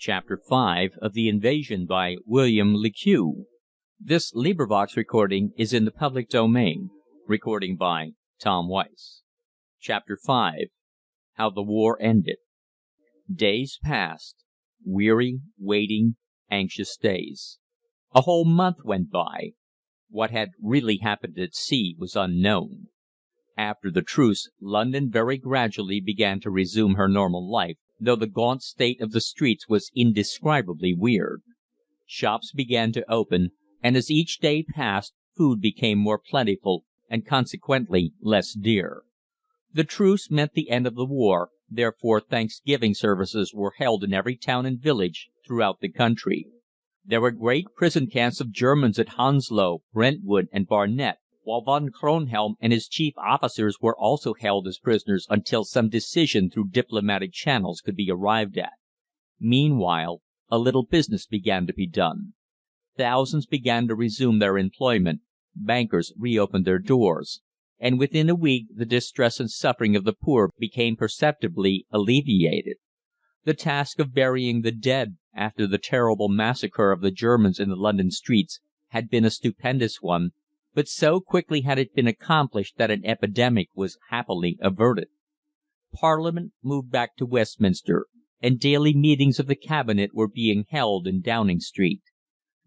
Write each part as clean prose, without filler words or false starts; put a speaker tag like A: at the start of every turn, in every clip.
A: Chapter 5 of the Invasion by William Le Queux. This recording is in the public domain. Recording by Tom Weiss. Chapter 5. How the War Ended. Days passed. Weary, waiting, anxious days. A whole month went by. What had really happened at sea was unknown. After the truce, London very gradually began to resume her normal life, though the gaunt state of the streets was indescribably weird. Shops began to open, and as each day passed, food became more plentiful and consequently less dear. The truce meant the end of the war, therefore Thanksgiving services were held in every town and village throughout the country. There were great prison camps of Germans at Hounslow, Brentwood, and Barnet, while Von Kronhelm and his chief officers were also held as prisoners until some decision through diplomatic channels could be arrived at. Meanwhile, a little business began to be done. Thousands began to resume their employment, bankers reopened their doors, and within a week the distress and suffering of the poor became perceptibly alleviated. The task of burying the dead after the terrible massacre of the Germans in the London streets had been a stupendous one, but so quickly had it been accomplished that an epidemic was happily averted. Parliament moved back to Westminster, and daily meetings of the Cabinet were being held in Downing Street.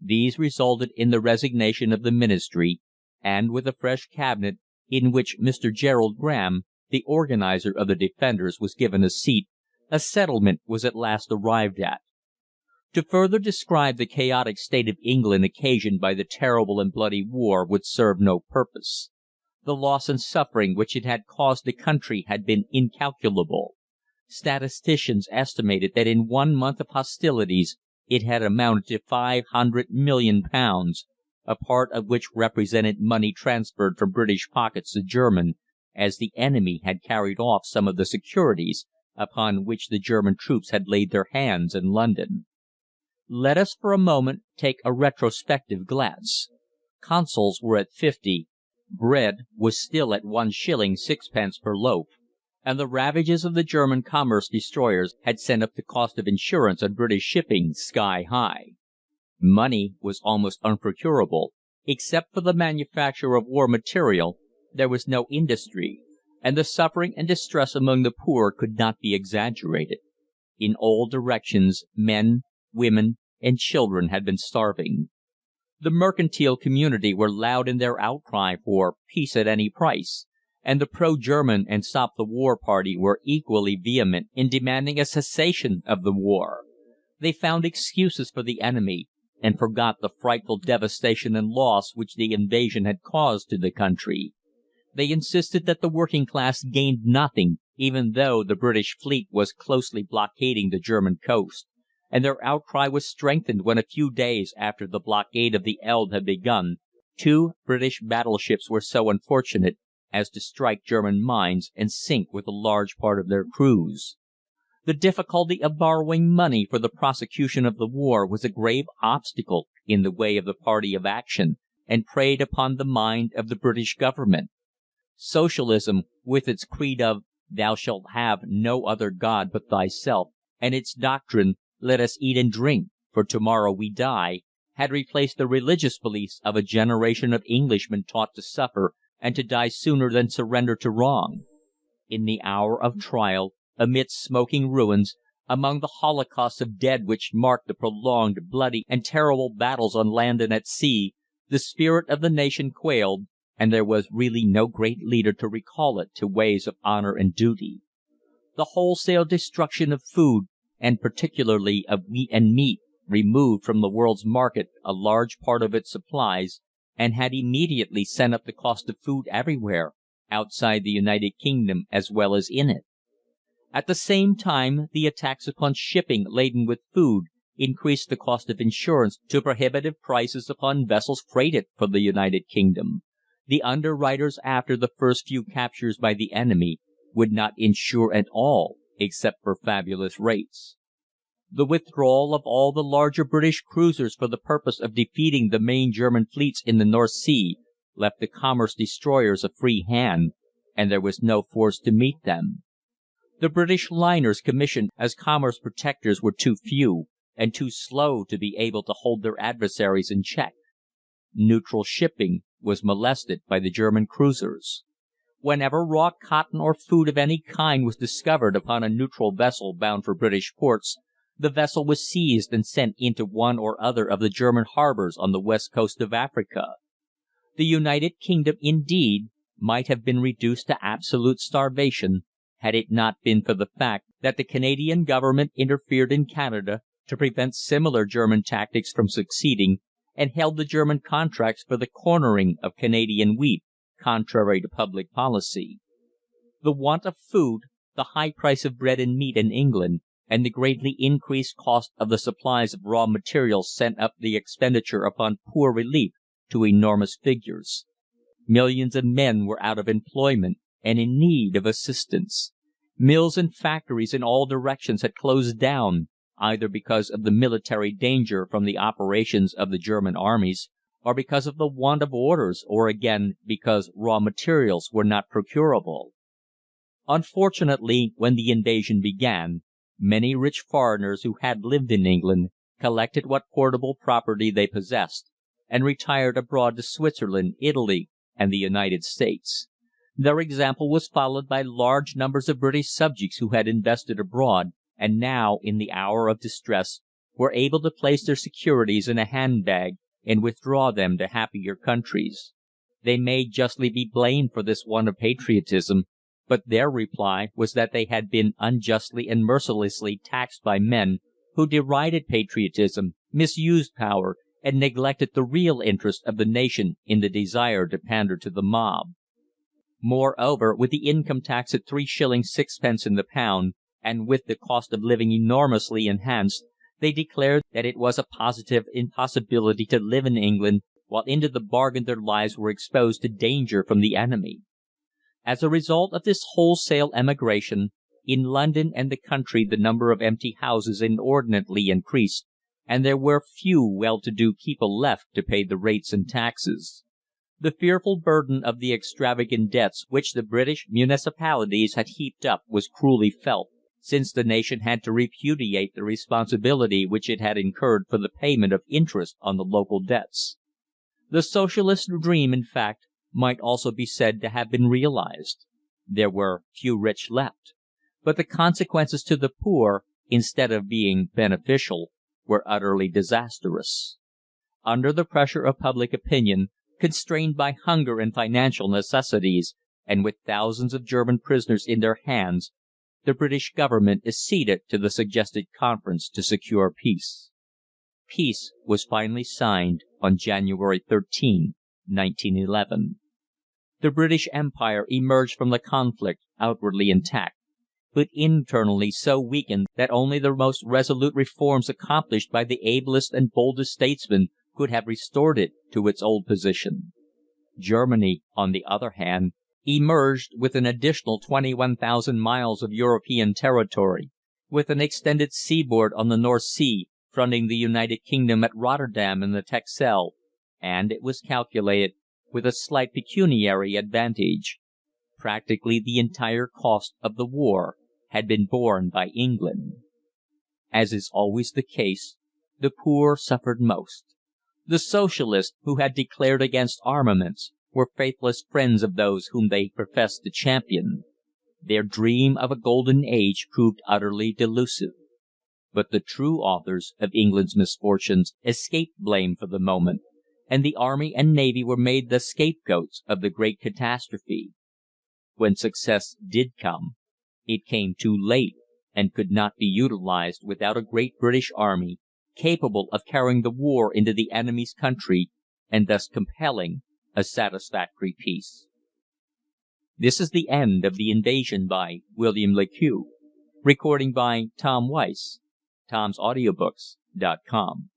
A: These resulted in the resignation of the Ministry, and with a fresh Cabinet, in which Mr. Gerald Graham, the organizer of the Defenders, was given a seat, a settlement was at last arrived at. To further describe the chaotic state of England occasioned by the terrible and bloody war would serve no purpose. The loss and suffering which it had caused the country had been incalculable. Statisticians estimated that in 1 month of hostilities it had amounted to £500,000,000, a part of which represented money transferred from British pockets to German, as the enemy had carried off some of the securities upon which the German troops had laid their hands in London. Let us for a moment take a retrospective glance. Consols were at 50, bread was still at 1 shilling 6 per loaf, and the ravages of the German commerce destroyers had sent up the cost of insurance on British shipping sky high. Money was almost unprocurable. Except for the manufacture of war material, there was no industry, and the suffering and distress among the poor could not be exaggerated. In all directions men, women, and children had been starving. The mercantile community were loud in their outcry for peace at any price, and the pro-German and Stop the War party were equally vehement in demanding a cessation of the war. They found excuses for the enemy, and forgot the frightful devastation and loss which the invasion had caused to the country. They insisted that the working class gained nothing, even though the British fleet was closely blockading the German coast, and their outcry was strengthened when a few days after the blockade of the Elbe had begun, 2 British battleships were so unfortunate as to strike German mines and sink with a large part of their crews. The difficulty of borrowing money for the prosecution of the war was a grave obstacle in the way of the party of action, and preyed upon the mind of the British Government. Socialism, with its creed of "Thou shalt have no other God but thyself," and its doctrine, "Let us eat and drink, for tomorrow we die," had replaced the religious beliefs of a generation of Englishmen taught to suffer and to die sooner than surrender to wrong. In the hour of trial, amidst smoking ruins, among the holocausts of dead which marked the prolonged, bloody, and terrible battles on land and at sea, the spirit of the nation quailed, and there was really no great leader to recall it to ways of honour and duty. The wholesale destruction of food, and particularly of wheat and meat, removed from the world's market a large part of its supplies, and had immediately sent up the cost of food everywhere, outside the United Kingdom as well as in it. At the same time, the attacks upon shipping laden with food increased the cost of insurance to prohibitive prices upon vessels freighted for the United Kingdom. The underwriters, after the first few captures by the enemy, would not insure at all except for fabulous rates. The withdrawal of all the larger British cruisers for the purpose of defeating the main German fleets in the North Sea left the commerce destroyers a free hand, and there was no force to meet them. The British liners commissioned as commerce protectors were too few, and too slow to be able to hold their adversaries in check. Neutral shipping was molested by the German cruisers. Whenever raw cotton or food of any kind was discovered upon a neutral vessel bound for British ports, the vessel was seized and sent into one or other of the German harbours on the west coast of Africa. The United Kingdom, indeed, might have been reduced to absolute starvation had it not been for the fact that the Canadian Government interfered in Canada to prevent similar German tactics from succeeding, and held the German contracts for the cornering of Canadian wheat, contrary to public policy. The want of food, the high price of bread and meat in England, and the greatly increased cost of the supplies of raw materials sent up the expenditure upon poor relief to enormous figures. Millions of men were out of employment and in need of assistance. Mills and factories in all directions had closed down, either because of the military danger from the operations of the German armies, or because of the want of orders, or again because raw materials were not procurable. Unfortunately, when the invasion began, many rich foreigners who had lived in England collected what portable property they possessed, and retired abroad to Switzerland, Italy, and the United States. Their example was followed by large numbers of British subjects who had invested abroad, and now, in the hour of distress, were able to place their securities in a handbag and withdraw them to happier countries. They may justly be blamed for this want of patriotism, but their reply was that they had been unjustly and mercilessly taxed by men who derided patriotism, misused power, and neglected the real interest of the nation in the desire to pander to the mob. Moreover, with the income tax at 3 shillings 6 in the pound, and with the cost of living enormously enhanced, they declared that it was a positive impossibility to live in England, while into the bargain their lives were exposed to danger from the enemy. As a result of this wholesale emigration, in London and the country the number of empty houses inordinately increased, and there were few well-to-do people left to pay the rates and taxes. The fearful burden of the extravagant debts which the British municipalities had heaped up was cruelly felt, since the nation had to repudiate the responsibility which it had incurred for the payment of interest on the local debts. The Socialist dream, in fact, might also be said to have been realized. There were few rich left, but the consequences to the poor, instead of being beneficial, were utterly disastrous. Under the pressure of public opinion, constrained by hunger and financial necessities, and with thousands of German prisoners in their hands, the British Government acceded to the suggested conference to secure peace. Peace was finally signed on January 13, 1911. The British Empire emerged from the conflict outwardly intact, but internally so weakened that only the most resolute reforms accomplished by the ablest and boldest statesmen could have restored it to its old position. Germany, on the other hand, emerged with an additional 21,000 miles of European territory, with an extended seaboard on the North Sea, fronting the United Kingdom at Rotterdam and the Texel, and, it was calculated, with a slight pecuniary advantage. Practically the entire cost of the war had been borne by England. As is always the case, the poor suffered most. The Socialists, who had declared against armaments, were faithless friends of those whom they professed to champion. Their dream of a golden age proved utterly delusive. But the true authors of England's misfortunes escaped blame for the moment, and the Army and Navy were made the scapegoats of the great catastrophe. When success did come, it came too late, and could not be utilized without a great British Army, capable of carrying the war into the enemy's country, and thus compelling a satisfactory peace. This is the end of The Invasion by William Le Queux. Recording by Tom Weiss. Tom'sAudiobooks.com